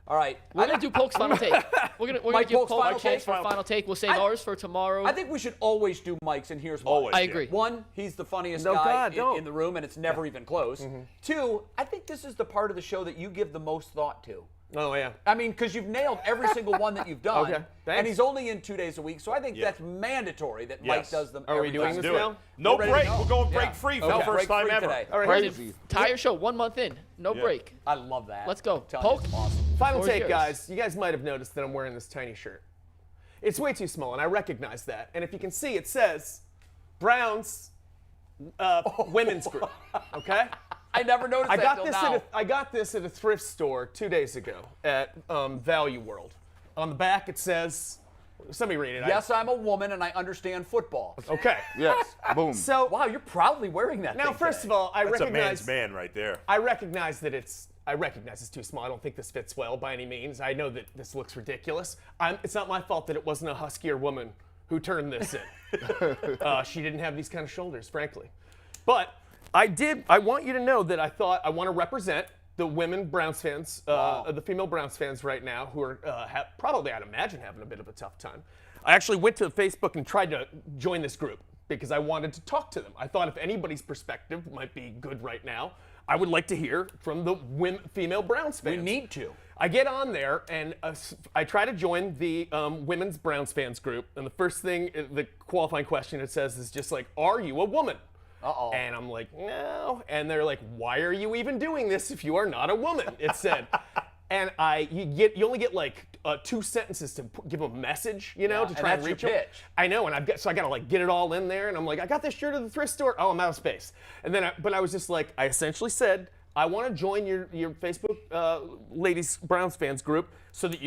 All right. We're going to do Polk's final take. We're gonna give Polk's Polk final a chance take? for a final take. We'll save ours for tomorrow. I think we should always do Mike's, and here's why. Always, I agree. One, he's the funniest No, guy God, in the room, and it's never even close. Two, I think this is the part of the show that you give the most thought to. Oh, yeah. I mean, because you've nailed every single one that you've done. Okay, thanks. And he's only in 2 days a week, so I think that's mandatory that Mike does them. Are we every doing time. this Do now? it. No We're ready to break. go. We're going break Yeah. free for Okay. the first Break time free ever. today. All right, Crazy. Entire show, 1 month in. No break. I love that. Let's go. I'm telling you, Polk? it's awesome. Final Floor's take, yours. guys. You guys might have noticed that I'm wearing this tiny shirt. It's way too small, and I recognize that. And if you can see, it says Browns Women's Group. Okay? I never noticed that till now. I got this at a thrift store 2 days ago at Value World. On the back, it says, somebody read it. Yes, I'm a woman, and I understand football. Okay. Yes. Boom. So Wow, you're proudly wearing that now, thing first today. of all, I That's a recognize man's man right there. I recognize it's too small. I don't think this fits well by any means. I know that this looks ridiculous. It's not my fault that it wasn't a huskier woman who turned this in. She didn't have these kind of shoulders, frankly. But I want you to know that I want to represent the women Browns fans, the female Browns fans right now who are probably, I'd imagine, having a bit of a tough time. I actually went to Facebook and tried to join this group because I wanted to talk to them. I thought if anybody's perspective might be good right now, I would like to hear from the female Browns fans. We need to. I get on there and I try to join the women's Browns fans group, and the first thing, the qualifying question it says is just like, "Are you a woman?" Uh-oh. And I'm like, "No." And they're like, "Why are you even doing this if you are not a woman?" It said. And you only get like 2 sentences to give a message, to try and that's reach your them. pitch. I know, and I gotta like get it all in there, and I'm like, I got this shirt at the thrift store. Oh, I'm out of space. And then, but I was just like, I essentially said, I want to join your Facebook ladies Browns fans group so that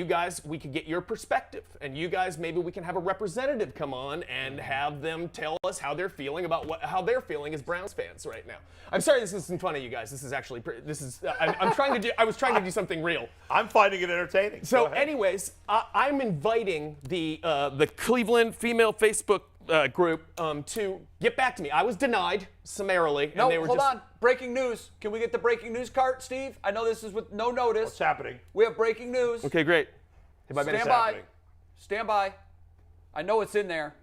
we could get your perspective, and you guys maybe we can have a representative come on and have them tell us how they're feeling about how they're feeling as Browns fans right now. I'm sorry this isn't funny, you guys. This is actually I'm trying to do. I was trying to do something real. I'm finding it entertaining. So, Go ahead. anyways, I'm inviting the Cleveland female Facebook group to get back to me. I was denied summarily. No, and they were hold on. Breaking news. Can we get the breaking news cart, Steve? I know this is with no notice. What's happening? We have breaking news. Okay, great. Have I been Stand What's by. happening? Stand by. I know it's in there.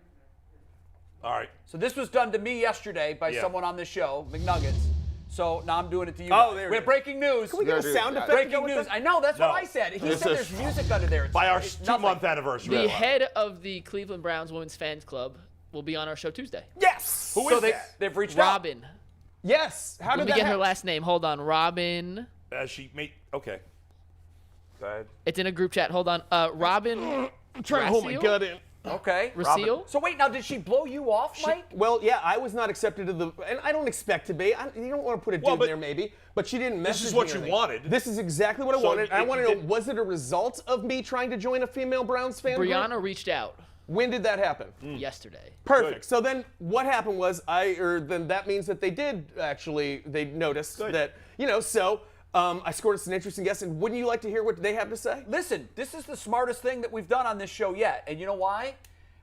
All right. So this was done to me yesterday by someone on this show, McNuggets. So now I'm doing it to you. Oh, guys. there it We have is. breaking news. Can we get a sound effect? to go Breaking with news. that? I know, that's No. what I said. He It's said a- there's music under there. By our It's nothing. 2-month anniversary. The head of the Cleveland Browns Women's Fans Club will be on our show Tuesday. Yes. Who So is that? they've reached out. Robin. Yes. How Let did me that get her happen? last name. Hold on. Robin. Okay. Go ahead. It's in a group chat. Hold on. Robin I'm trying to hold my Raciel? gut in. Okay. Raciel? So wait, now did she blow you off, Mike? Well, yeah, I was not accepted to the, and I don't expect to be. You don't want to put a dude Well, but there, maybe, but she didn't message is me what or you anything. wanted. This is exactly what I So wanted. I it want to know, did- was it a result of me trying to join a female Browns fan group? Brianna reached out When did that happen? yesterday. Perfect. Good. So then what happened was then that means that they noticed Good. that, so I scored us an interesting guest, and wouldn't you like to hear what they have to say? Listen, this is the smartest thing that we've done on this show yet. And you know why?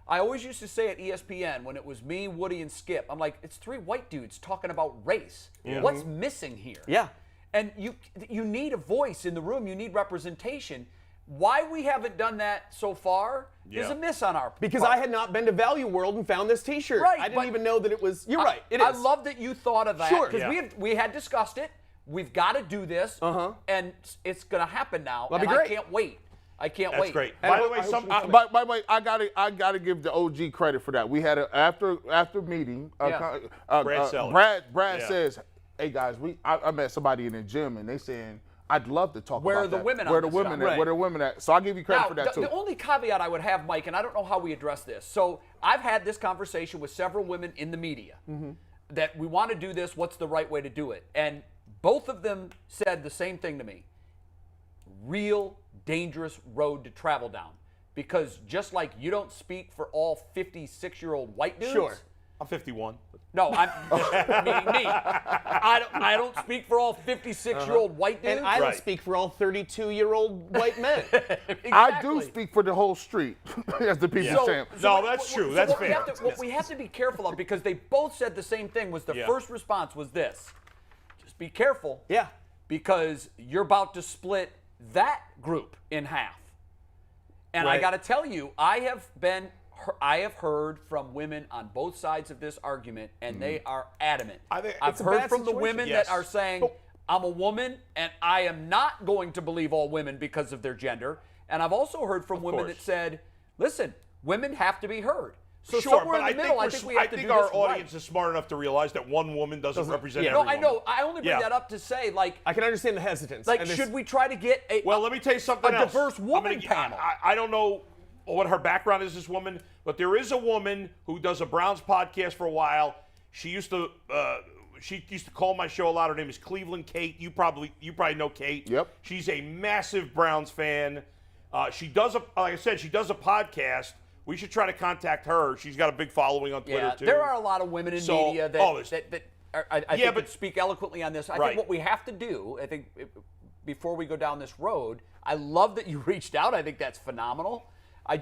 I always used to say at ESPN when it was me, Woody, and Skip, I'm like, it's 3 white dudes talking about race. What's missing here? Yeah. And you need a voice in the room. You need representation. Why we haven't done that so far is a miss on our Because part. I had not been to Value World and found this T-shirt. Right, I didn't but- even know that it was. You're right. It is. I love that you thought of that. Sure. Because Yeah. we had discussed it. We've got to do this. And it's going to happen now. That'd be and great. I can't wait. I can't That's wait. great. And By I the hope- way, I hope some you come By the way, I gotta give the OG credit for that. We had after meeting. Brad Sellers. Brad Yeah. says, "Hey guys, I met somebody in the gym and they saying I'd love to talk Where about are the that. women on Where the this women stuff? at? Right. Where the women at?" So I'll give you credit Now, for that too. the only caveat I would have, Mike, and I don't know how we address this. So I've had this conversation with several women in the media that we want to do this. What's the right way to do it? And both of them said the same thing to me. Real dangerous road to travel down. Because just like you don't speak for all 56-year-old white dudes. Sure. I'm 51. No, I'm meaning me. I don't speak for all 56-year-old white dudes. And I don't Right. speak for all 32-year-old white men. I do speak for the whole street, as the people say. No, that's true. That's what we fair. have to- what we have to be careful of, because they both said the same thing, was the Yeah. first response was this. Just be careful. Yeah. Because you're about to split that group in half. And I Right. got to tell you, I have heard from women on both sides of this argument, and they are adamant. I think I've it's a heard bad from the situation. women Yes. that are saying, I'm a woman, and I am not going to believe all women because of their gender. And I've also heard from women course. that said, listen, women have to be heard. So Sure, somewhere but in the middle, I think we have to do our this audience right. is smart enough to realize that one woman doesn't represent yeah. No, everyone. I know. I only bring Yeah. that up to say, like, I can understand the hesitance. like and this- should we try to get a Well, let me tell you something a else. diverse I'm woman gonna- panel? I don't know what her background is, this woman, but there is a woman who does a Browns podcast for a while. She used to call my show a lot. Her name is Cleveland Kate. You probably know Kate. Yep. She's a massive Browns fan. She does like I said, she does a podcast. We should try to contact her. She's got a big following on Twitter too. There are a lot of women in So, media that oh, I Yeah, think but- could speak eloquently on this. I Right. think what we have to do, before we go down this road, I love that you reached out. I think that's phenomenal. I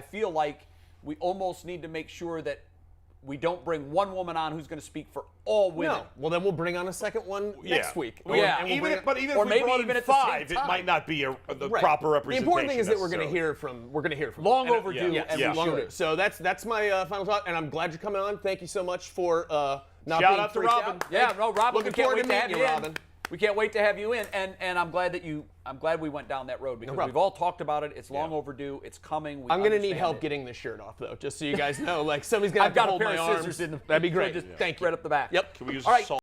feel like we almost need to make sure that we don't bring one woman on who's going to speak for all women. No. Well, then we'll bring on a second one next week. Yeah. And we'll bring it- But even or if we maybe brought even in at the same five, it time. might not be the Right. proper The representation. important thing is that we're going to necessarily. hear from Long and- overdue, Yes, and we long should. overdue. So that's my final thought, and I'm glad you're coming on. Thank you so much for not Shout being out to freaked Robin. out. Yeah, no, Robin, Looking we can't forward wait to to have meeting you you, in. Robin. We can't wait to have you in, and I'm glad we went down that road because problem. we've all talked about it. It's long overdue. It's coming. We I'm gonna need understand help it. getting this shirt off, though, just so you guys know. Like somebody's gonna I've have got to a hold pair my of arms. scissors in the. That'd be great. Just Thank you. right up the back. Yep. Can we use All right. salt?